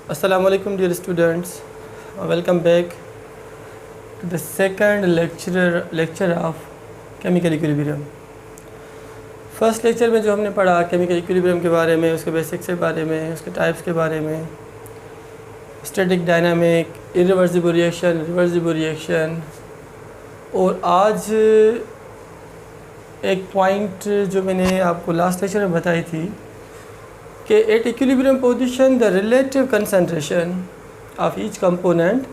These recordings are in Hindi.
Assalamualaikum dear students, welcome back to the second lecture of chemical equilibrium. First lecture में जो हमने पढ़ा केमिकल इक्विलिब्रियम के बारे में, उसके बेसिक्स के बारे में, उसके टाइप्स के बारे में, static dynamic, irreversible reaction, reversible reaction, और आज एक पॉइंट जो मैंने आपको लास्ट लेक्चर में बताई थी कि at equilibrium position the relative concentration of each component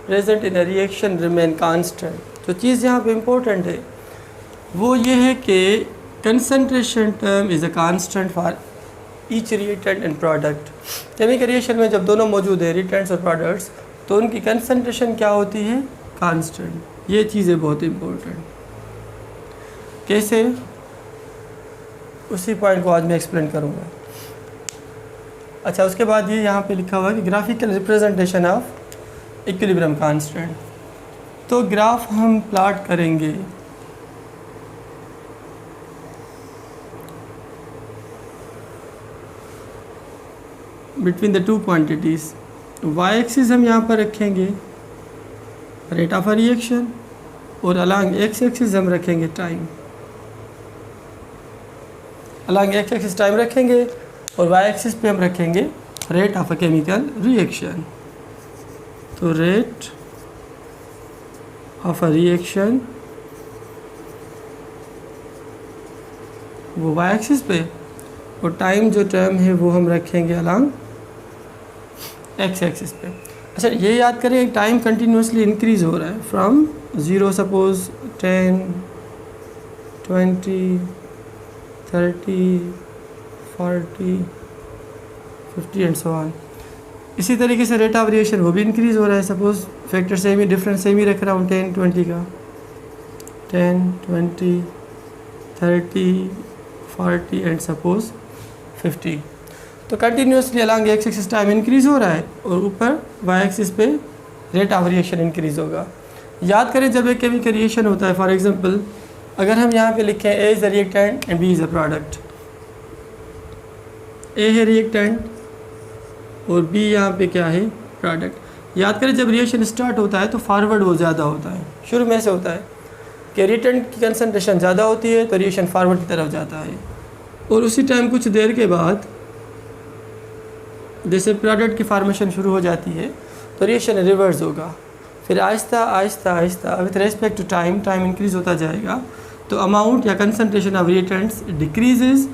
present in a reaction remain constant. जो चीज़ यहाँ पे इम्पोर्टेंट है वो ये है कि concentration term is a constant for each reactant and product. Chemical reaction में जब दोनों मौजूद है, रिएक्टेंट्स और प्रोडक्ट्स, तो उनकी कंसंट्रेशन क्या होती है? कांस्टेंट। ये चीज़ है बहुत इम्पोर्टेंट। कैसे? उसी पॉइंट को आज मैं एक्सप्लेन करूँगा। अच्छा, उसके बाद ये यहाँ पे लिखा हुआ है कि graphical representation of equilibrium constant. तो ग्राफ हम प्लॉट करेंगे between the two quantities. Y axis हम यहाँ पर रखेंगे रेट ऑफ अ रिएक्शन, और अलॉन्ग एक्स एक्सिस हम रखेंगे time. Along X axis time रखेंगे और वाई एक्सिस पे हम रखेंगे rate of a chemical reaction. तो रेट ऑफ अ रिएक्शन वो वाई एक्सिस पे, और टाइम जो टर्म है वो हम रखेंगे अलॉन्ग एक्स एक्सिस पे। अच्छा, ये याद करें टाइम कंटिन्यूसली इंक्रीज़ हो रहा है from 0 suppose 10, 20, 30, 40, 50 and so on. इसी तरीके से रेट ऑफ रिएक्शन वो भी इंक्रीज़ हो रहा है। सपोज फैक्टर सेम ही, डिफरेंस सेम ही रख रहा हूँ 10, 20 का, 10, 20, 30, 40 एंड सपोज 50। तो continuously along X axis time increase हो रहा है और ऊपर वाई एक्सिस पे रेट ऑफ रिएक्शन इंक्रीज़ होगा। याद करें जब एक केमिकल रिएक्शन होता है, फॉर एग्जांपल अगर हम यहाँ पे लिखें A is a reactant and B is a product. A है रिएक्टेंट और बी यहाँ पे क्या है? प्रोडक्ट। याद करें जब रिएक्शन स्टार्ट होता है तो फॉरवर्ड वो ज़्यादा होता है, शुरू में से होता है कि रिएक्टेंट की कंसंट्रेशन ज़्यादा होती है तो रिएक्शन फॉरवर्ड की तरफ जाता है, और उसी टाइम कुछ देर के बाद जैसे प्रोडक्ट की फार्मेशन शुरू हो जाती है तो रिएक्शन रिवर्स होगा। फिर आहिस्ता आहिस्ता आहिस्ता with respect to time increase होता जाएगा, तो अमाउंट या concentration of reactants decreases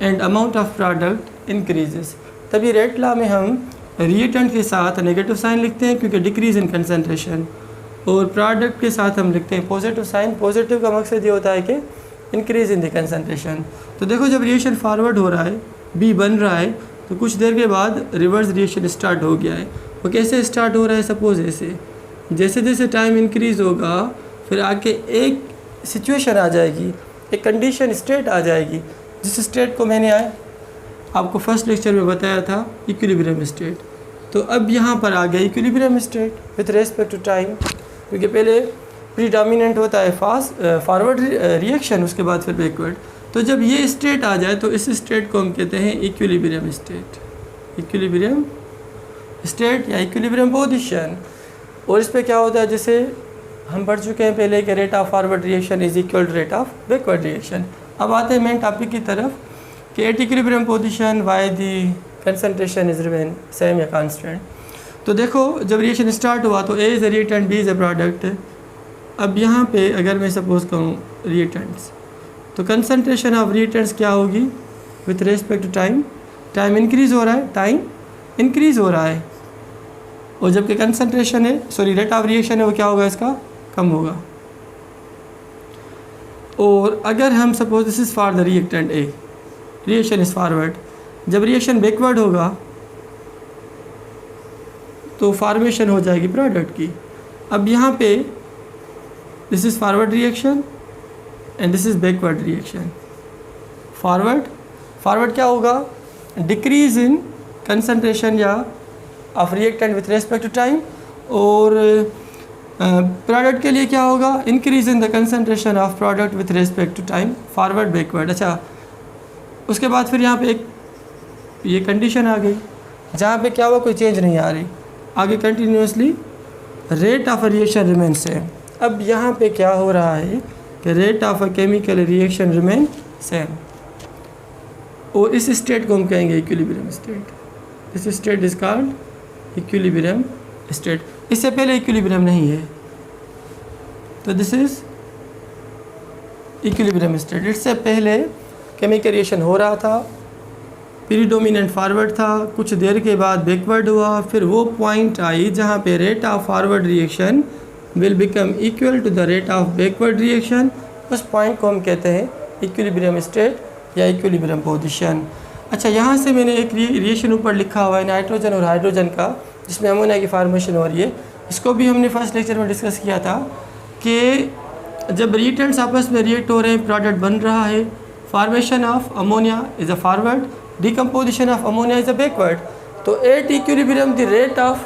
and amount of product increases. तभी रेट लॉ में हम रिएक्टेंट के साथ नेगेटिव साइन लिखते हैं क्योंकि डिक्रीज इन कंसंट्रेशन, और प्रोडक्ट के साथ हम लिखते हैं पॉजिटिव साइन। पॉजिटिव का मकसद ये होता है कि इंक्रीज इन द कंसंट्रेशन। तो देखो जब रिएक्शन फॉरवर्ड हो रहा है, बी बन रहा है, तो कुछ देर के बाद रिवर्स रिएक्शन स्टार्ट हो गया है। वो कैसे स्टार्ट हो रहा है? सपोज ऐसे, जैसे जैसे टाइम इंक्रीज़ होगा फिर आके एक सिचुएशन आ जाएगी, एक कंडीशन स्टेट आ जाएगी, जिस स्टेट को मैंने आपको फर्स्ट लेक्चर में बताया था इक्विलिब्रियम स्टेट। तो अब यहाँ पर आ गया equilibrium state with respect to time, क्योंकि पहले प्रीडोमिनेंट होता है फॉरवर्ड रिएक्शन, उसके बाद फिर बैकवर्ड। तो जब ये स्टेट आ जाए तो इस स्टेट को हम कहते हैं इक्विलिब्रियम स्टेट। इक्विलिब्रियम स्टेट या इक्विलिब्रियम पोजीशन। और इस पे क्या होता है, जैसे हम पढ़ चुके हैं पहले कि rate of forward reaction is equal to rate of backward reaction. अब आते हैं मेन टॉपिक की तरफ कि at equilibrium position why the concentration is remain same या कांस्टेंट। तो देखो जब रिएक्शन स्टार्ट हुआ तो A is a reactant, B is a product. अब यहाँ पे अगर मैं सपोज कहूँ रिएक्टेंट्स, तो कंसंट्रेशन ऑफ रिएक्टेंट्स क्या होगी with respect to time? Time increase हो रहा है, टाइम इंक्रीज़ हो रहा है, और जबकि कंसंट्रेशन है, सॉरी रेट ऑफ रिएक्शन है, वो क्या होगा? इसका कम होगा। और अगर हम suppose this is for the reactant A, reaction is forward, जब रिएक्शन बैकवर्ड होगा तो फॉर्मेशन हो जाएगी प्रोडक्ट की। अब यहाँ पे this is forward reaction and this is backward reaction. Forward क्या होगा? डिक्रीज इन कंसंट्रेशन या of reactant with respect to time, और प्रोडक्ट के लिए क्या होगा? Increase in the concentration of product with respect to time, forward backward. अच्छा, उसके बाद फिर यहाँ पे एक ये कंडीशन आ गई जहाँ पे क्या हुआ, कोई चेंज नहीं आ रही। आगे continuously rate of reaction remain same. अब यहाँ पे क्या हो रहा है कि rate of a chemical reaction remain same, और इस स्टेट को हम कहेंगे equilibrium state. This state is called equilibrium state. इससे पहले इक्विलिब्रियम नहीं है, तो दिस इज इक्विलिब्रियम स्टेट। इससे पहले केमिकल रिएक्शन हो रहा था, प्रीडोमिनेंट फॉरवर्ड था, कुछ देर के बाद बैकवर्ड हुआ, फिर वो पॉइंट आई जहाँ पे rate of forward reaction will become equal to the rate of backward reaction. उस पॉइंट को हम कहते हैं इक्विलिब्रियम स्टेट या इक्विलिब्रियम पोजीशन। अच्छा, यहाँ से मैंने एक रिएक्शन ऊपर लिखा हुआ है नाइट्रोजन और हाइड्रोजन का, जिसमें अमोनिया की फार्मेशन हो रही है। इसको भी हमने फर्स्ट लेक्चर में डिस्कस किया था कि जब रिएक्टेंट्स आपस में रिएक्ट हो रहे हैं, प्रोडक्ट बन रहा है, formation of ammonia is a forward, decomposition of ammonia is a backward. तो at equilibrium the rate of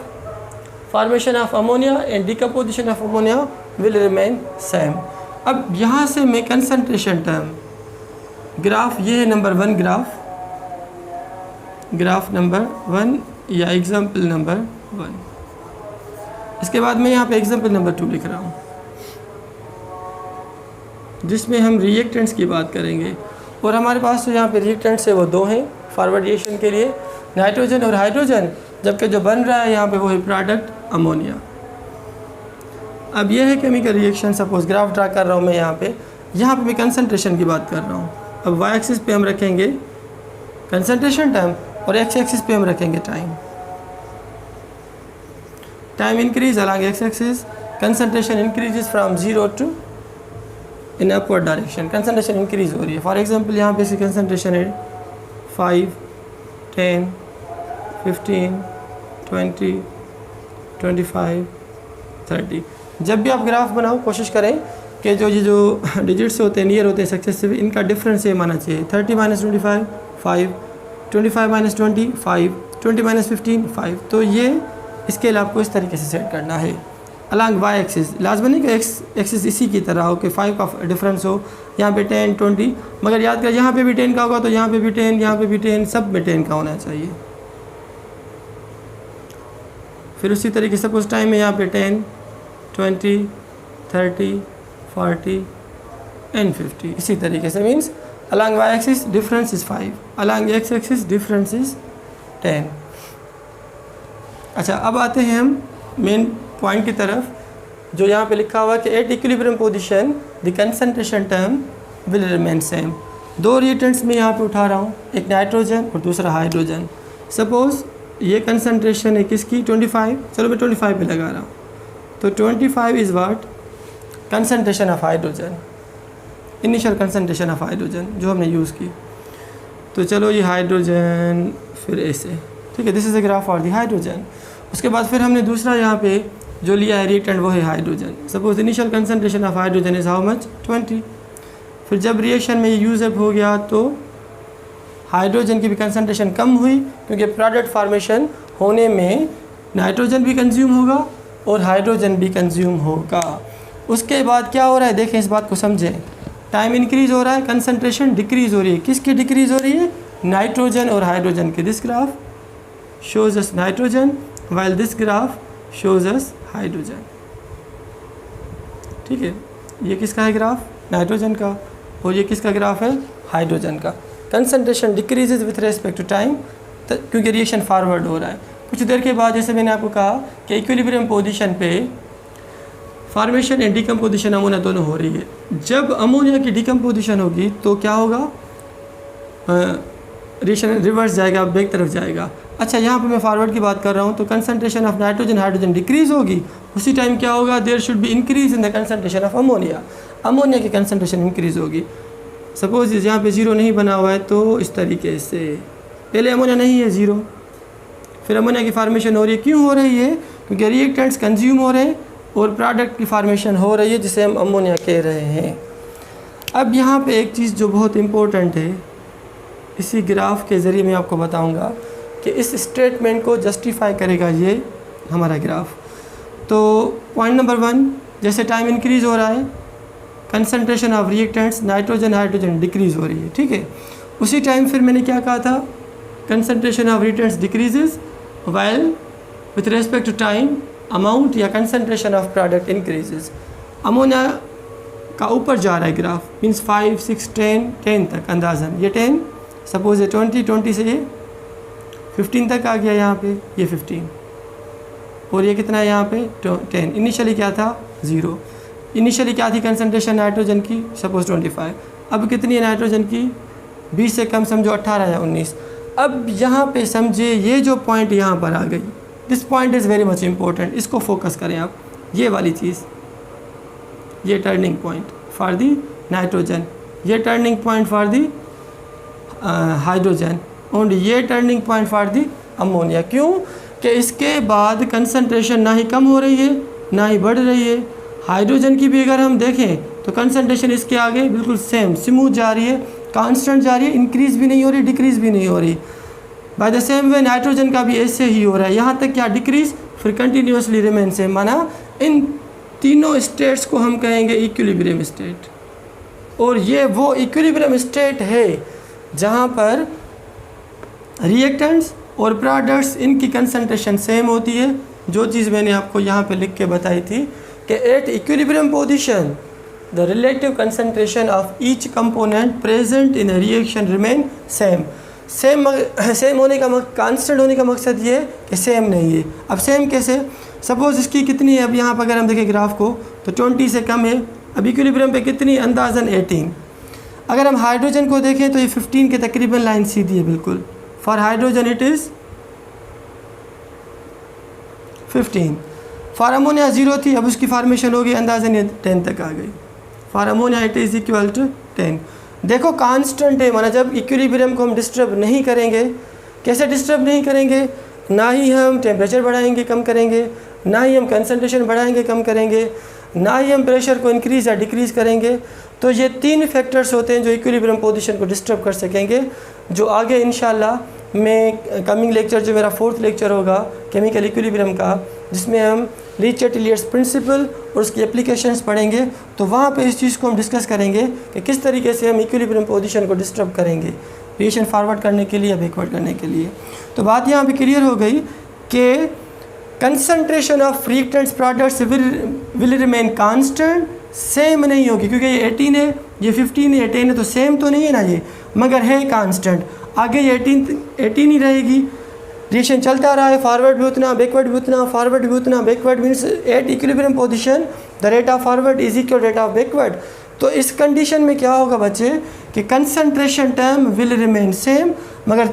formation of ammonia and decomposition of ammonia will remain same. अब यहाँ से मैं कंसंट्रेशन टर्म ग्राफ, ये है नंबर 1 ग्राफ नंबर 1 या एग्जाम्पल नंबर 1। इसके बाद मैं यहाँ पे एग्जाम्पल नंबर 2 लिख रहा हूँ, जिसमें हम रिएक्टेंट्स की बात करेंगे। और हमारे पास तो यहाँ पे रिएक्टेंट्स है वो 2 हैं फॉरवर्ड रिएक्शन के लिए, नाइट्रोजन और हाइड्रोजन, जबकि जो बन रहा है यहाँ पे वो है प्रोडक्ट अमोनिया। अब ये है chemical reaction. Suppose graph draw कर रहा हूँ मैं यहाँ पे मैं कंसंट्रेशन की बात कर रहा हूँ। अब वाई एक्सिस पे हम रखेंगे कंसंट्रेशन टाइम और एक्स एक्सिस पे हम रखेंगे time increase along X axis, concentration increases from 0 to in upward direction. Concentration increase हो रही है। फॉर एग्जांपल यहाँ पे इसकी कंसंट्रेशन है 5, 10, 15, 20, 25, 30। जब भी आप ग्राफ बनाओ कोशिश करें कि जो डिजिट्स होते हैं नियर होते हैं सक्सेसिव, इनका डिफरेंस ये माना चाहिए। 30 - 25 5, 25 - 20 5, 20 - 15 5। तो ये स्केल आपको इस तरीके से सेट करना है अलॉन्ग वाई एक्सिस। लाजमी नहीं कि एक्स एक्सिस इसी की तरह हो कि 5 का डिफरेंस हो, यहाँ पे 10, 20, मगर याद कर यहाँ पे भी 10 का होगा तो यहाँ पे भी 10, यहाँ पे भी 10, सब में 10 का होना चाहिए। फिर उसी तरीके से सपोज टाइम में यहाँ पे 10, 20, 30, 40 एंड 50। इसी तरीके से means along Y axis difference is 5, along X axis difference is 10। अच्छा, अब आते हैं हम मेन पॉइंट की तरफ, जो यहाँ पे लिखा हुआ कि at equilibrium position the concentration term will remain same. 2 reactants में यहाँ पे उठा रहा हूँ, एक नाइट्रोजन और दूसरा हाइड्रोजन। सपोज ये कंसंट्रेशन है किसकी 25, चलो मैं 25 पे लगा रहा हूँ। तो 25 is what concentration of hydrogen, initial concentration of hydrogen जो हमने यूज़ की। तो चलो ये हाइड्रोजन फिर ऐसे, ठीक है, this is a graph for the hydrogen. उसके बाद फिर हमने दूसरा यहाँ पे जो लिया है रिएक्टेंट वो है hydrogen. Suppose initial concentration of hydrogen is how much 20। फिर जब रिएक्शन में ये यूज़ अप हो गया तो हाइड्रोजन की भी कंसंट्रेशन कम हुई, क्योंकि प्रोडक्ट फार्मेशन होने में नाइट्रोजन भी कंज्यूम होगा और हाइड्रोजन भी कंज्यूम होगा। उसके बाद क्या हो रहा है, देखें इस बात को समझें। टाइम इंक्रीज़ हो रहा है, कंसंट्रेशन डिक्रीज़ हो रही है। किसकी डिक्रीज़ हो रही है? नाइट्रोजन और हाइड्रोजन की। This graph shows us nitrogen while this graph shows us hydrogen। ठीक है, ये किसका है ग्राफ? नाइट्रोजन का, और ये किसका ग्राफ है? हाइड्रोजन का। Concentration decreases with respect to time, क्योंकि रिएक्शन फॉरवर्ड हो रहा है। कुछ देर के बाद जैसे मैंने आपको कहा कि इक्विलिब्रियम पोजीशन पे फॉर्मेशन एंड डिकम्पोजिशन अमोनिया दोनों हो रही है। जब अमोनिया की डिकम्पोजिशन होगी तो क्या होगा? रिएक्शन रिवर्स जाएगा, बैक तरफ जाएगा। अच्छा, यहाँ पे मैं फॉरवर्ड की बात कर रहा हूँ, तो concentration of nitrogen hydrogen decrease होगी। उसी टाइम क्या होगा? There should be increase in the concentration of ammonia. Ammonia की कंसंट्रेशन इंक्रीज होगी। सपोज यहाँ पे 0 नहीं बना हुआ है तो इस तरीके से, पहले अमोनिया नहीं है 0, फिर अमोनिया की फार्मेशन हो रही है। क्यों हो रही है? क्योंकि रिएक्टेंट्स कंज्यूम हो रहे हैं और प्रोडक्ट की फार्मेशन हो रही है, जिसे हम अमोनिया कह रहे हैं। अब यहाँ पे एक चीज़ जो बहुत इम्पोर्टेंट है, इसी ग्राफ के ज़रिए मैं आपको बताऊँगा कि इस स्टेटमेंट को जस्टिफाई करेगा ये हमारा ग्राफ। तो पॉइंट नंबर 1, जैसे टाइम इंक्रीज़ हो रहा है, concentration of reactants nitrogen hydrogen decrease हो रही है, ठीक है। उसी टाइम फिर मैंने क्या कहा था? Concentration of reactants decreases while with respect to time amount या concentration of product increases. Ammonia का ऊपर जा रहा है ग्राफ, मीन्स 5, 6, 10 तक अंदाज़न, ये 10 सपोज ये 20 से ये 15 तक आ गया, यहाँ पे ये 15 और ये कितना है यहाँ पे 10. इनिशियली क्या था 0. इनिशियली क्या थी कंसंट्रेशन नाइट्रोजन की, सपोज 25. अब कितनी है नाइट्रोजन की, 20 से कम, समझो 18 या 19. अब यहाँ पे समझे ये जो पॉइंट यहाँ पर आ गई, this point is very much important, इसको फोकस करें आप. ये वाली चीज़, ये turning point for the nitrogen, ये turning point for the hydrogen और ये turning point for the ammonia. क्यों कि इसके बाद कंसंट्रेशन ना ही कम हो रही है ना ही बढ़ रही है. हाइड्रोजन की भी अगर हम देखें तो कंसंट्रेशन इसके आगे बिल्कुल सेम स्मूथ जा रही है, कांस्टेंट जा रही है, इंक्रीज़ भी नहीं हो रही, डिक्रीज़ भी नहीं हो रही. By the same way nitrogen का भी ऐसे ही हो रहा है, यहाँ तक क्या डिक्रीज़, फिर कंटिन्यूसली रिमेन सेम. माना इन तीनों स्टेट्स को हम कहेंगे इक्विलिब्रियम स्टेट. और ये वो इक्विलिब्रियम स्टेट है जहाँ पर रिएक्टेंट्स और प्रोडक्ट्स इनकी कंसंट्रेशन सेम होती है. जो चीज़ मैंने आपको यहाँ पे लिख के बताई थी कि at equilibrium position the relative concentration of each component present in reaction remain same. Same होने का कांस्टेंट होने का मकसद ये है कि सेम नहीं है. अब सेम कैसे, सपोज़ इसकी कितनी है, अब यहाँ पर अगर हम देखें ग्राफ को तो 20 से कम है. अब इक्विलिब्रियम पे कितनी, अंदाज़न 18. अगर हम हाइड्रोजन को देखें तो ये 15 के तकरीबन लाइन सीधी है बिल्कुल. For hydrogen it is 15. For ammonia 0 थी, अब उसकी फार्मेशन हो गई, अंदाज़न ये 10 तक आ गई. For ammonia it is equal to 10. देखो कांस्टेंट है, माना जब इक्विलिब्रियम को हम डिस्टर्ब नहीं करेंगे. कैसे डिस्टर्ब नहीं करेंगे, ना ही हम टेम्परेचर बढ़ाएंगे कम करेंगे, ना ही हम कंसंट्रेशन बढ़ाएंगे कम करेंगे, ना ही हम प्रेशर को इंक्रीज़ या डिक्रीज़ करेंगे. तो ये 3 फैक्टर्स होते हैं जो इक्विलिब्रियम पोजीशन को डिस्टर्ब कर सकेंगे, जो आगे इंशाल्लाह मैं कमिंग लेक्चर, जो मेरा 4th लेक्चर होगा केमिकल इक्विलिब्रियम का, जिसमें हम ली चैटेलियर्स प्रिंसिपल और उसकी एप्लीकेशंस पढ़ेंगे, तो वहाँ पे इस चीज़ को हम डिस्कस करेंगे कि किस तरीके से हम इक्विलिब्रियम पोजीशन को डिस्टर्ब करेंगे रिएक्शन फॉरवर्ड करने के लिए या बैकवर्ड करने के लिए. तो बात यहाँ पे क्लियर हो गई कि concentration of reactants products will remain constant, same नहीं होगी, क्योंकि ये 18 है, ये 15 है, 10 है, तो सेम तो नहीं है ना ये, मगर है कांस्टेंट. आगे ये 18 ही रहेगी. रिएक्शन चलता रहा है, फॉरवर्ड भी उतना, बैकवर्ड भी उतना, फॉरवर्ड भी उतना. Backward means eight equilibrium position the rate of forward is equal rate of backward. तो इस कंडीशन में क्या होगा बच्चे कि concentration term will remain same, मगर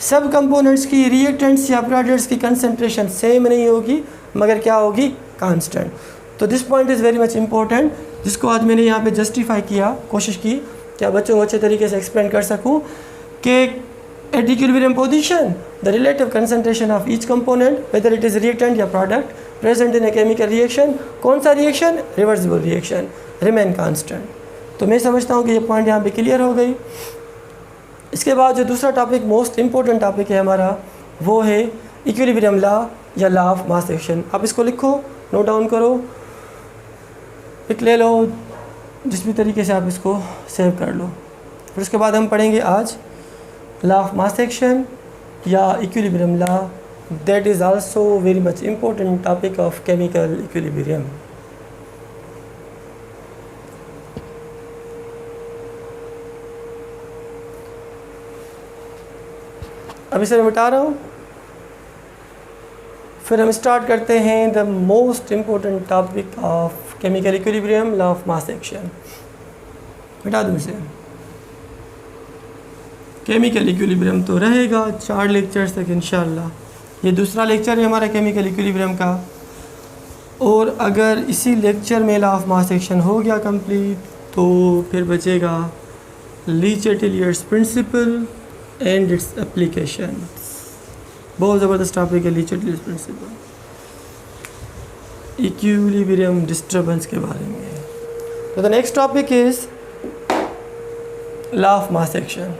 सब कंपोनेंट्स की, रिएक्टेंट्स या प्रोडक्ट्स की कंसंट्रेशन सेम नहीं होगी, मगर क्या होगी, कांस्टेंट. तो this point is very much important, जिसको आज मैंने यहाँ पे जस्टिफाई किया, कोशिश की क्या बच्चों को अच्छे तरीके से एक्सप्लेन कर सकूँ कि at equilibrium position the relative concentration of each component whether it is reactant या product present in a chemical reaction, कौन सा reaction, reversible reaction, remain constant. तो मैं समझता हूँ कि ये पॉइंट यहाँ पे क्लियर हो गई. इसके बाद जो दूसरा टॉपिक, मोस्ट इम्पोर्टेंट टॉपिक है हमारा, वो है इक्विलिब्रियम लॉ या लॉ ऑफ मास एक्शन. आप इसको लिखो, नोट डाउन करो, पिक ले लो, जिस भी तरीके से आप इसको सेव कर लो. फिर उसके बाद हम पढ़ेंगे आज लॉ ऑफ मास एक्शन या equilibrium law. That is also very much important topic of chemical equilibrium. अब इसे मैं मिटा रहा हूँ, फिर हम स्टार्ट करते हैं the most important topic of chemical equilibrium, law of mass action. मिटा दूँ इसे. केमिकल इक्विलिब्रियम तो रहेगा 4 लेक्चर्स तक इंशाल्लाह. ये दूसरा लेक्चर है हमारा केमिकल इक्विलिब्रियम का, और अगर इसी लेक्चर में लॉ ऑफ मास एक्शन हो गया कंप्लीट, तो फिर बचेगा ली चैटेलियर्स प्रिंसिपल एंड इट्स एप्लीकेशन. बहुत ज़बरदस्त टॉपिक है ली चैटेलियर्स प्रिंसिपल, इक्विलिब्रियम डिस्टर्बेंस के बारे में. तो the next topic is law of mass action.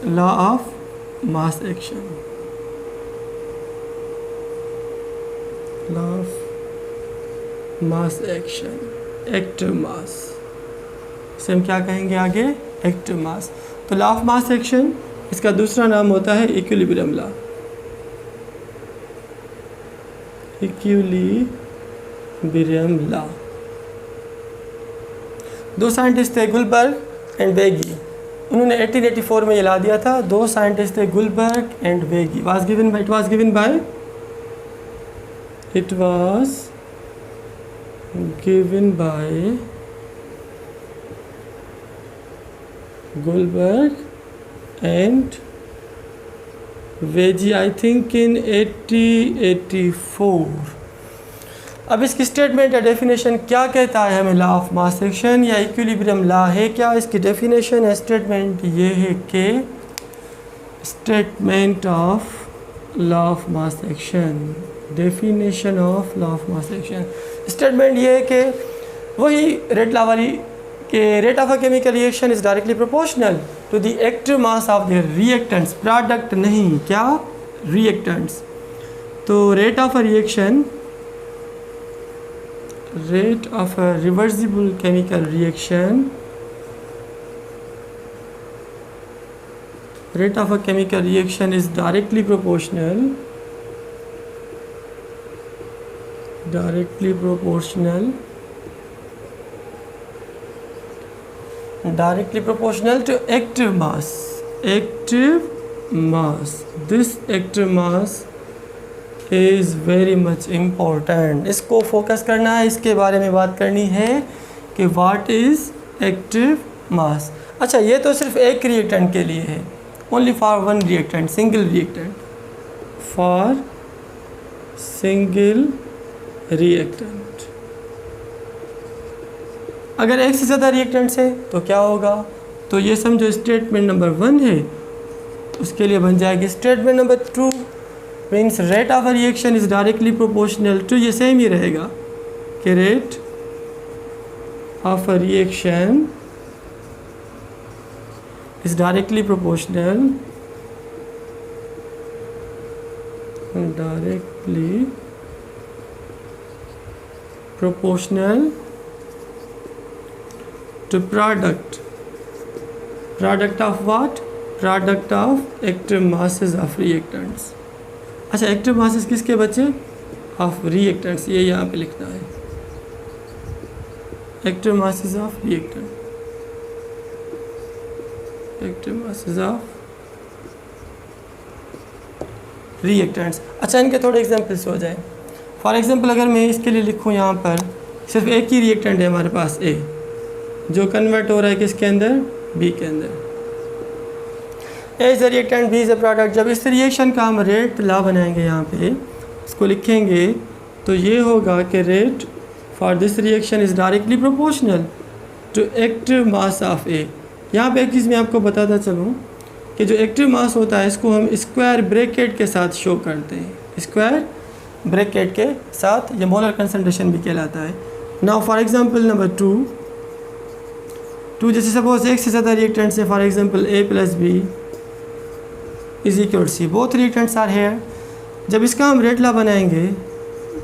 Law of mass action, law of mass action, active mass, इसे हम क्या कहेंगे आगे, एक्टिव मास. तो लॉ ऑफ मास एक्शन इसका दूसरा नाम होता है इक्विलिब्रियम लॉ। Equilibrium law. दो साइंटिस्ट थे, गुलबर्ग एंड वेगी। उन्होंने 1884 में ये ला दिया था। दो साइंटिस्ट थे, Guldberg and Waage. It was given by Guldberg and Waage, I think in 1884। अब इसकी स्टेटमेंट या डेफिनेशन क्या कहता है हमें? लॉ ऑफ मास एक्शन या इक्विलिब्रियम लॉ है क्या? इसकी डेफिनेशन या स्टेटमेंट ये है कि statement of law of mass action, definition of law of mass action. Statement ये है कि वही रेट लॉ वाली कि rate of a chemical reaction is directly proportional to the active mass of the reactants, product नहीं, क्या? रिएक्टेंट्स। तो rate of a reaction, rate of a reversible chemical reaction, rate of a chemical reaction is directly proportional to active mass. This active mass is very much important. इसको फोकस करना है, इसके बारे में बात करनी है कि व्हाट इज़ एक्टिव मास। अच्छा, ये तो सिर्फ एक रिएक्टेंट के लिए है, only for one reactant, single reactant, for single reactant. अगर एक से ज़्यादा रिएक्टेंट्स है तो क्या होगा? तो ये समझो स्टेटमेंट नंबर 1 है, उसके लिए बन जाएगी statement number 2 means rate of a reaction is directly proportional to, ये सेम ही रहेगा कि rate of a reaction is directly proportional to product of what? Product of active masses of reactants. अच्छा, एक्टिव मासेस किसके बच्चे? ऑफ रिएक्टेंट्स, ये यहाँ पे लिखना है, active masses of reactant, active masses of reactants. अच्छा, इनके थोड़े एग्जांपल्स हो जाए। फॉर एग्जांपल अगर मैं इसके लिए लिखूँ, यहाँ पर सिर्फ एक ही रिएक्टेंट है हमारे पास, ए, जो कन्वर्ट हो रहा है किसके अंदर? बी के अंदर। A is a reactant, B is a product. जब इस रिएक्शन का हम रेट लॉ बनाएंगे, यहाँ पे इसको लिखेंगे, तो ये होगा कि rate for this reaction is directly proportional to active mass of A. यहाँ पे एक चीज़ मैं आपको बताता चलूँ कि जो एक्टिव मास होता है इसको हम स्क्वायर ब्रैकेट के साथ शो करते हैं, स्क्वायर ब्रैकेट के साथ, ये मोलर कंसंट्रेशन भी कहलाता है। नाउ फॉर एग्जांपल नंबर 2, जैसे सपोज एक से ज़्यादा रिएक्टेंट्स है, for example A plus B is equal C, both reactants are here. जब इसका हम रेट लॉ बनाएंगे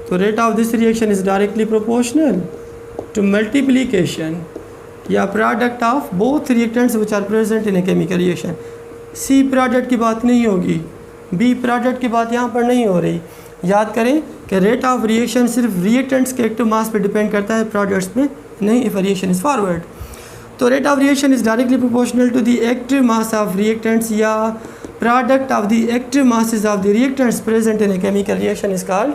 तो rate of this reaction is directly proportional to multiplication या product of both reactants which are present in a chemical reaction. C product की बात नहीं होगी, बी प्रोडक्ट की बात यहाँ पर नहीं हो रही। याद करें कि रेट ऑफ रिएक्शन सिर्फ रिएक्टेंट्स के एक्टिव मास पे डिपेंड करता है, प्रोडक्ट्स पे नहीं, इफ रिएक्शन इज़ फॉरवर्ड। तो rate of reaction is directly proportional to the active mass of reactants या product of the active masses of the reactants present in a chemical reaction is called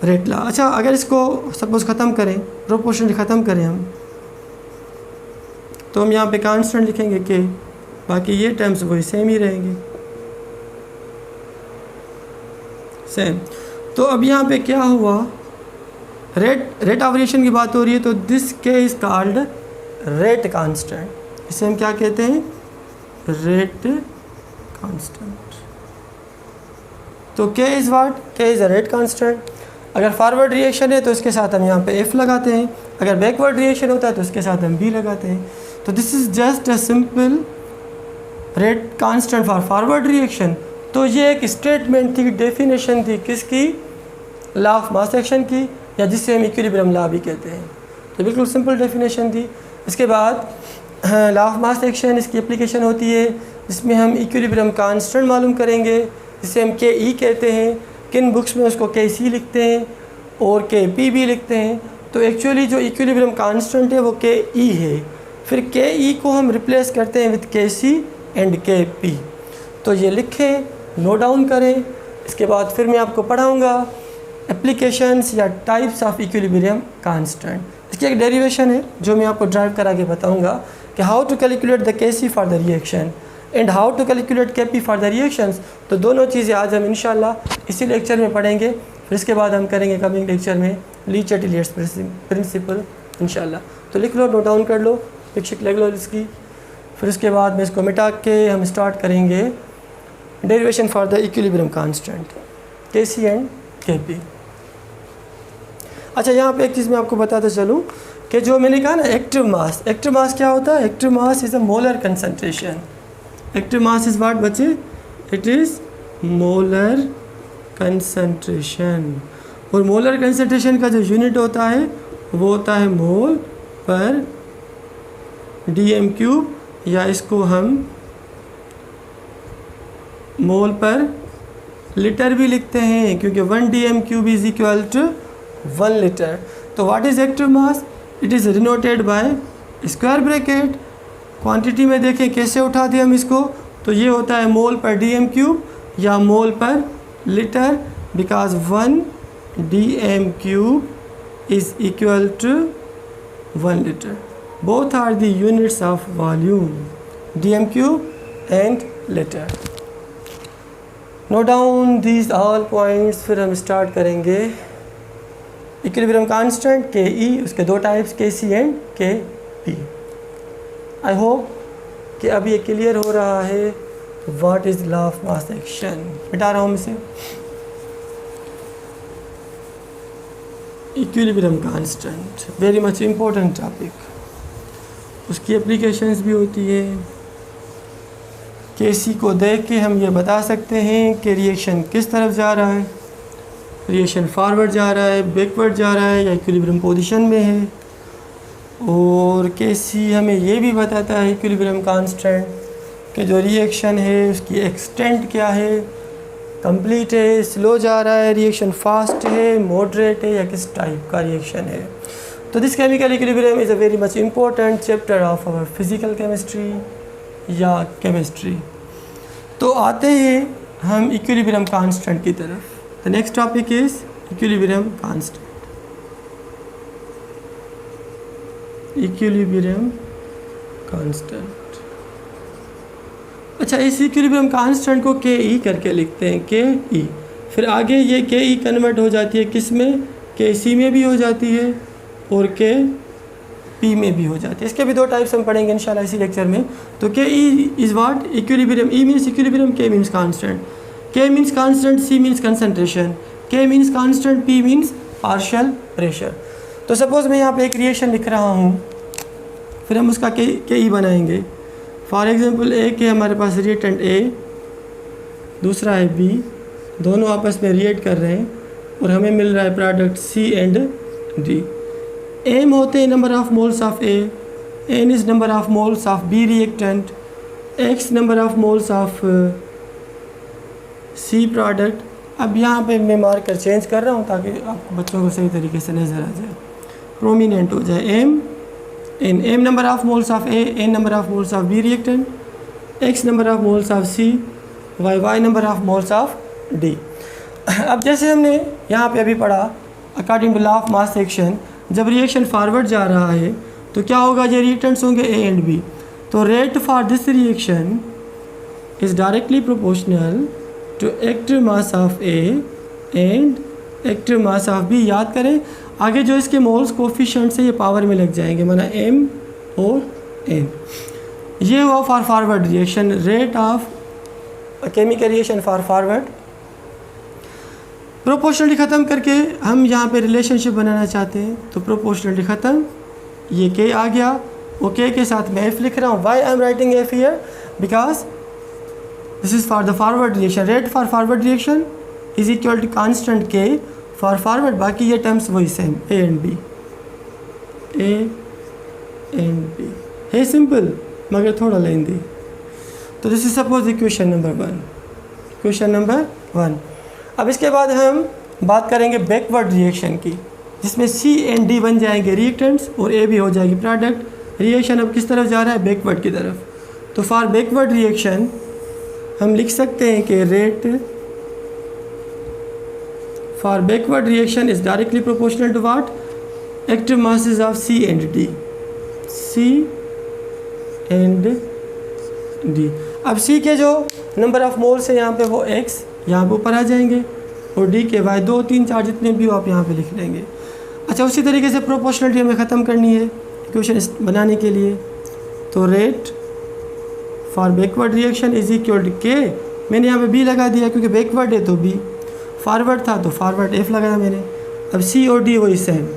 rate law. अच्छा, अगर इसको सपोज ख़त्म करें, प्रोपोर्शनली ख़त्म करें हम, तो हम यहाँ पे कांस्टेंट लिखेंगे के, बाकी ये टर्म्स वही सेम ही रहेंगे, सेम। तो अब यहाँ पे क्या हुआ, रेट ऑफ रिएक्शन की बात हो रही है, तो दिस के इज़ कॉल्ड रेट कांस्टेंट। इसे हम क्या कहते हैं? Rate constant. तो के इज़ व्हाट? के इज़ अ रेट कांस्टेंट। अगर फॉरवर्ड रिएक्शन है तो इसके साथ हम यहाँ पे एफ लगाते हैं, अगर बैकवर्ड रिएक्शन होता है तो इसके साथ हम बी लगाते हैं। तो this is just a simple rate constant for forward reaction. तो ये एक स्टेटमेंट थी, डेफिनेशन थी किसकी? लॉ ऑफ मास एक्शन की, या जिसे हम इक्विलिब्रियम लॉ भी कहते हैं। तो बिल्कुल सिंपल डेफिनेशन थी। इसके बाद लॉ ऑफ मास एक्शन, इसकी एप्लीकेशन होती है जिसमें हम इक्विलिब्रियम कांस्टेंट मालूम करेंगे, जिसे हम के ई कहते हैं। किन बुक्स में उसको के सी लिखते हैं और के पी भी लिखते हैं। तो एक्चुअली जो इक्विलिब्रियम कांस्टेंट है वो के ई है। फिर के ई को हम रिप्लेस करते हैं विद के सी एंड के पी। तो ये लिखें, नोट डाउन करें। इसके बाद फिर मैं आपको पढ़ाऊँगा एप्लीकेशंस या टाइप्स ऑफ इक्विलिब्रियम कांस्टेंट। इसकी एक डेरिवेशन है जो मैं आपको ड्राइव करा के बताऊँगा कि how to calculate the K C for the reaction and how to calculate K P for the reactions. तो दोनों चीज़ें आज हम इंशाल्लाह इसी लेक्चर में पढ़ेंगे। फिर इसके बाद हम करेंगे कमिंग लेक्चर में ली-चैटेलियर्स प्रिंसिपल इंशाल्लाह। तो लिख लो, नोट डाउन कर लो, पिक्चर लग लो इसकी। फिर उसके बाद में इसको मिटा के हम स्टार्ट करेंगे derivation for the equilibrium constant के सी एंड के पी। अच्छा, यहाँ पे एक चीज़ मैं आपको बताता चलूँ कि जो मैंने कहा ना एक्टिव मास क्या होता है? Active mass is a molar concentration. Active mass is what बच्चे? It is molar concentration. और मोलर कंसंट्रेशन का जो यूनिट होता है वो होता है मोल पर डीएम क्यूब, या इसको हम मोल पर लीटर भी लिखते हैं, क्योंकि 1 DM cube is equal to 1 litre. तो what is active mass? It is denoted by square bracket. Quantity में देखें कैसे उठाते हैं हम इसको, तो ये होता है मोल पर डीएम क्यूब या mole per litre, because 1 DM cube is equal to 1 litre. Both are the units of volume, DM cube and litre. Note down these all points. फिर हम स्टार्ट करेंगे इक्विलिब्रियम कांस्टेंट के ई, उसके दो टाइप्स के सी एंड के पी। आई होप कि अब ये क्लियर हो रहा है what is law of mass action. मिटा रहा हूँ इसे। Equilibrium constant very much important topic, उसकी एप्लीकेशंस भी होती है। के सी को देख के हम ये बता सकते हैं कि रिएक्शन किस तरफ जा रहा है, रिएक्शन फॉरवर्ड जा रहा है, बैकवर्ड जा रहा है, या इक्विलिब्रियम पोजीशन में है। और के सी हमें ये भी बताता है इक्विलिब्रियम कांस्टेंट कि जो रिएक्शन है उसकी एक्सटेंट क्या है, कंप्लीट है, स्लो जा रहा है, रिएक्शन फास्ट है, मॉडरेट है, या किस टाइप का रिएक्शन है। तो this chemical equilibrium is a very much important chapter of our physical chemistry या केमिस्ट्री। तो आते हैं हम इक्विलिब्रियम कांस्टेंट की तरफ। The next topic is equilibrium constant. Equilibrium constant. अच्छा, इस इक्विलिब्रियम कांस्टेंट को के ई करके लिखते हैं, के ई। फिर आगे ये के ई कन्वर्ट हो जाती है किस में? के सी में भी हो जाती है और के पी में भी हो जाती है। इसके भी दो टाइप्स हम पढ़ेंगे इंशाल्लाह इसी लेक्चर में। तो K E is what? Equilibrium. E means equilibrium, K means constant. K means constant, C means concentration, K means constant, P means partial pressure. तो सपोज़ मैं यहाँ पे एक रिएक्शन लिख रहा हूँ, फिर हम उसका के ई बनाएंगे। फॉर एग्जांपल एक है हमारे पास रिएक्टेंट ए, दूसरा है बी, दोनों आपस में रिएक्ट कर रहे हैं और हमें मिल रहा है product C and D. M होते हैं number of moles of A, N is number of moles of B reactant, X number of moles of C product. अब यहाँ पे मैं मार्कर चेंज कर रहा हूँ ताकि आपको बच्चों को सही तरीके से नज़र आ जाए, प्रोमिनेंट हो जाए। M N, M number of moles of A, N number of moles of B reactant, X number of moles of C, Y Y number of moles of D. अब जैसे हमने यहाँ पे अभी पढ़ा according to law of mass action, जब रिएक्शन फॉरवर्ड जा रहा है तो क्या होगा? ये रिएक्टेंट्स होंगे ए एंड बी। तो rate for this reaction is directly proportional to active mass of A and active mass of B. याद करें आगे जो इसके मोल्स कोफिशिएंट से ये पावर में लग जाएंगे, माना एम और एन। ये हुआ for forward reaction, rate of chemical reaction for forward. Proportionally ख़त्म करके हम यहाँ पे रिलेशनशिप बनाना चाहते हैं, तो प्रोपोर्शनली ख़त्म, ये के आ गया, वो के साथ मैं एफ लिख रहा हूँ। Why I am writing F here? Because this is for the forward reaction. Rate for forward reaction is equal to constant K for forward. बाकी ये टर्म्स वही same, A and B, A and B है, सिंपल मगर थोड़ा लेंदी। तो this is suppose equation number 1, question number 1। अब इसके बाद हम बात करेंगे बैकवर्ड रिएक्शन की, जिसमें C एंड D बन जाएंगे रिएक्टेंट्स और A भी हो जाएगी प्रोडक्ट। रिएक्शन अब किस तरफ जा रहा है, बैकवर्ड की तरफ। तो फॉर बैकवर्ड रिएक्शन हम लिख सकते हैं कि rate for backward reaction is directly proportional to what, active masses of C and D, C and D। अब C के जो नंबर ऑफ मोल्स है यहाँ पे वो X यहाँ पे ऊपर आ जाएंगे और D के Y 2, 3, 4 जितने भी हो आप यहाँ पे लिख लेंगे। अच्छा, उसी तरीके से प्रोपोर्शनलिटी हमें ख़त्म करनी है इक्वेशन बनाने के लिए। तो rate for backward reaction is equal to K, मैंने यहाँ पे B लगा दिया क्योंकि बैकवर्ड है तो B, फॉरवर्ड था तो फॉरवर्ड F लगाया मैंने। अब C और D वही same,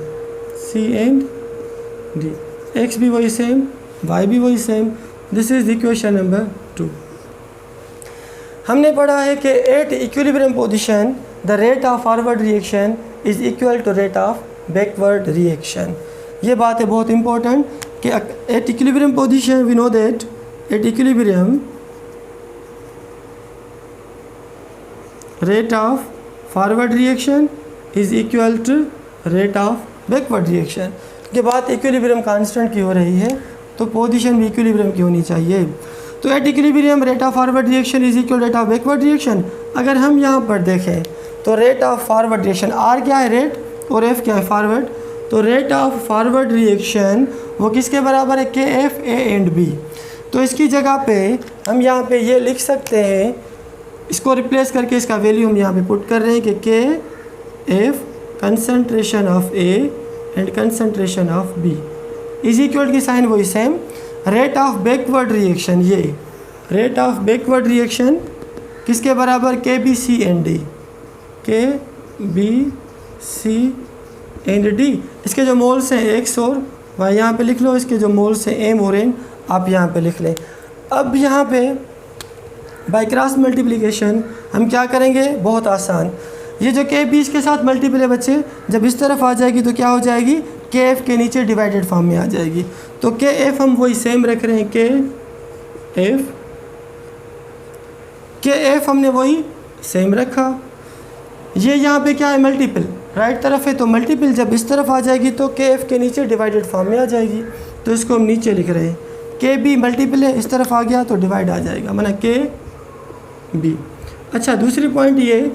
C and D, X भी वही सेम, Y भी वही same. This is equation number 2। हमने पढ़ा है कि at equilibrium position the rate of forward reaction is equal to rate of backward reaction. ये बात है बहुत इंपॉर्टेंट कि at equilibrium position we know that at equilibrium rate of forward reaction is equal to rate of backward reaction. ये बात इक्विलिब्रियम कांस्टेंट की हो रही है तो पोजीशन भी इक्विलिब्रियम की होनी चाहिए। तो at equilibrium rate of forward reaction is equal rate of backward reaction. अगर हम यहाँ पर देखें तो rate of forward reaction R क्या है रेट और F क्या है फॉरवर्ड, तो रेट ऑफ फॉरवर्ड रिएक्शन वो किसके बराबर है, KF A एंड B। तो इसकी जगह पे हम यहाँ पे ये लिख सकते हैं, इसको रिप्लेस करके इसका वैल्यू हम यहाँ पे पुट कर रहे हैं कि KF concentration of A and concentration of B is equal की साइन वही same. Rate of backward reaction, ये रेट ऑफ बैकवर्ड रिएक्शन किसके बराबर, KBC and D, KBC and D। इसके जो मोल्स हैं X और Y यहाँ पे लिख लो, इसके जो मोल्स हैं M और N आप यहाँ पे लिख लें। अब यहाँ पे बाय क्रॉस मल्टीप्लिकेशन हम क्या करेंगे, बहुत आसान। ये जो KB इसके साथ मल्टीपल है बच्चे, जब इस तरफ आ जाएगी तो क्या हो जाएगी, KF के नीचे डिवाइडेड फॉर्म में आ जाएगी। तो KF हम वही सेम रख रहे हैं, KF हमने वही सेम रखा। ये यहाँ पे क्या है, मल्टीपल राइट तरफ है तो मल्टीपल जब इस तरफ आ जाएगी तो KF के नीचे डिवाइडेड फॉर्म में आ जाएगी। तो इसको हम नीचे लिख रहे हैं, KB मल्टीपल है इस तरफ आ गया तो डिवाइड आ जाएगा, माना KB। अच्छा, दूसरी पॉइंट ये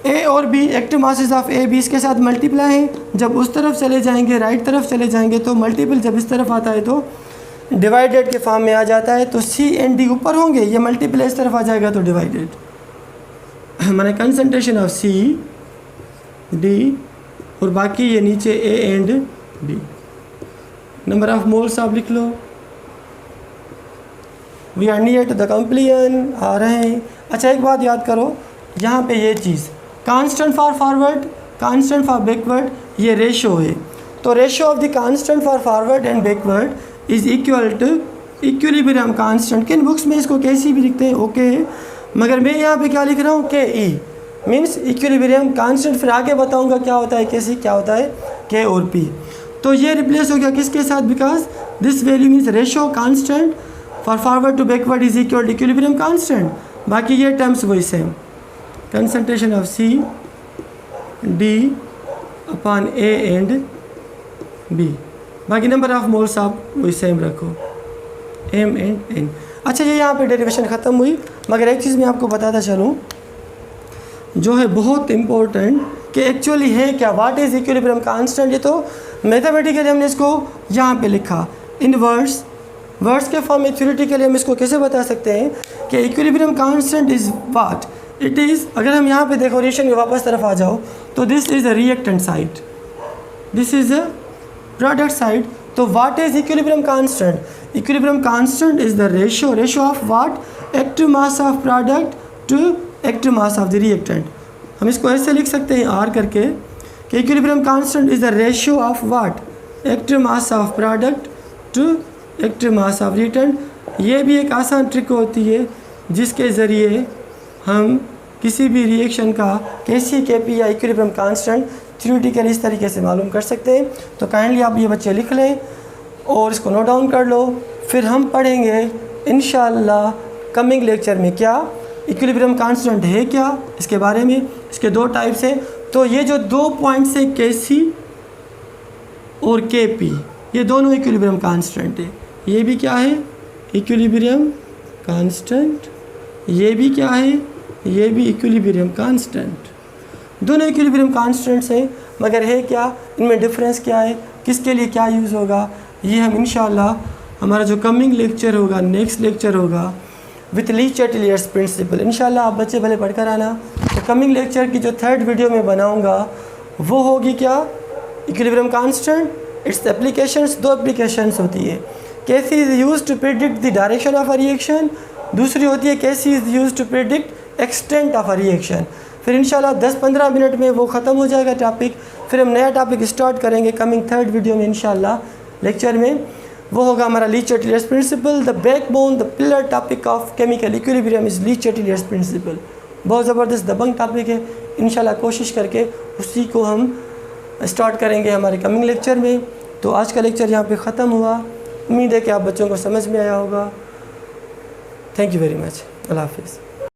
A और B active masses of A B इसके साथ मल्टीप्लाई हैं, जब उस तरफ चले जाएंगे राइट तरफ चले जाएंगे तो मल्टीपल जब इस तरफ आता है तो डिवाइडेड के फॉर्म में आ जाता है। तो C एंड D ऊपर होंगे, ये मल्टीपल इस तरफ आ जाएगा तो डिवाइडेड, माने कंसंट्रेशन ऑफ C D और बाकी ये नीचे A and B। Number of moles आप लिख लो, we are near to the completion आ रहे हैं। अच्छा, एक बात याद करो, यहाँ पे ये चीज़ constant for forward, constant for backward, ये रेशो है। तो ratio of the constant for forward and backward is equal to equilibrium constant. किन बुक्स में इसको कैसी भी लिखते हैं ओके है, मगर मैं यहाँ पे क्या लिख रहा हूँ, KE मीन्स इक्विलिब्रियम कांस्टेंट। फिर आगे बताऊँगा क्या होता है, कैसी क्या होता है, K और P। तो ये रिप्लेस हो गया किसके साथ, because this value means ratio constant for forward to backward is equal to equilibrium constant. बाकी ये टर्म्स वही same, concentration of C D upon A and B। बाकी नंबर ऑफ मोल्स आप वही सेम रखो, M एंड N। अच्छा, ये यहाँ पे डेरिवेशन ख़त्म हुई, मगर एक चीज़ मैं आपको बताता चलूँ जो है बहुत इम्पोर्टेंट कि एक्चुअली है क्या, व्हाट इज़ इक्विलिब्रियम कांस्टेंट। ये तो मैथमेटिकली हमने इसको यहाँ पे लिखा इन वर्ड्स के फॉर्म में। थ्योरेटिकली हम इसको कैसे बता सकते हैं कि equilibrium constant is what it is. अगर हम यहाँ पे देखो रिएक्शन के वापस तरफ आ जाओ तो this is a reactant side, this is a product side. तो what is equilibrium constant, equilibrium constant is the ratio of what, active mass of product to active mass of the reactant. हम इसको ऐसे लिख सकते हैं R करके कि equilibrium constant is the ratio of what, active mass of product to active mass of reactant. ये भी एक आसान ट्रिक होती है जिसके ज़रिए हम किसी भी रिएक्शन का KC KP या इक्विलिब्रियम कांस्टेंट थ्योरेटिकली इस तरीके से मालूम कर सकते हैं। तो काइंडली आप ये बच्चे लिख लें और इसको नोट डाउन कर लो। फिर हम पढ़ेंगे इंशाअल्लाह कमिंग लेक्चर में क्या इक्विलिब्रियम कांस्टेंट है क्या, इसके बारे में। इसके दो टाइप्स हैं। तो ये जो 2 पॉइंट्स हैं KC और KP, ये दोनों इक्विलिब्रियम कांस्टेंट है। ये भी क्या है, इक्विलिब्रियम कांस्टेंट। ये भी क्या है, ये भी इक्विलिब्रियम कांस्टेंट। दोनों इक्विलिब्रियम कांस्टेंट्स हैं, मगर है क्या, इनमें डिफरेंस क्या है, किसके लिए क्या यूज़ होगा, ये हम इंशाल्लाह हमारा जो कमिंग लेक्चर होगा, नेक्स्ट लेक्चर होगा विथ ली चैटलियर्स प्रिंसिपल, इंशाल्लाह आप बच्चे भले पढ़कर आना। तो कमिंग लेक्चर की जो 3rd वीडियो में बनाऊंगा वो होगी क्या, equilibrium constant, its applications. 2 applications होती है, KC is use to predict the direction of a reaction, दूसरी होती है KC is use to predict extent of a reaction. फिर इंशाल्लाह 10-15 मिनट में वो ख़त्म हो जाएगा टॉपिक। फिर हम नया टॉपिक स्टार्ट करेंगे कमिंग 3rd वीडियो में इंशाल्लाह लेक्चर में। वो होगा हमारा Le Chatelier's principle, the backbone, the pillar topic of chemical equilibrium is Le Chatelier's principle. बहुत ज़बरदस्त दबंग टॉपिक है, इंशाल्लाह कोशिश करके उसी को हम स्टार्ट करेंगे हमारे कमिंग लेक्चर में। तो आज का लेक्चर यहाँ पे ख़त्म हुआ। उम्मीद है कि आप बच्चों को समझ में आया होगा। Thank you very much. अल्लाह हाफिज़।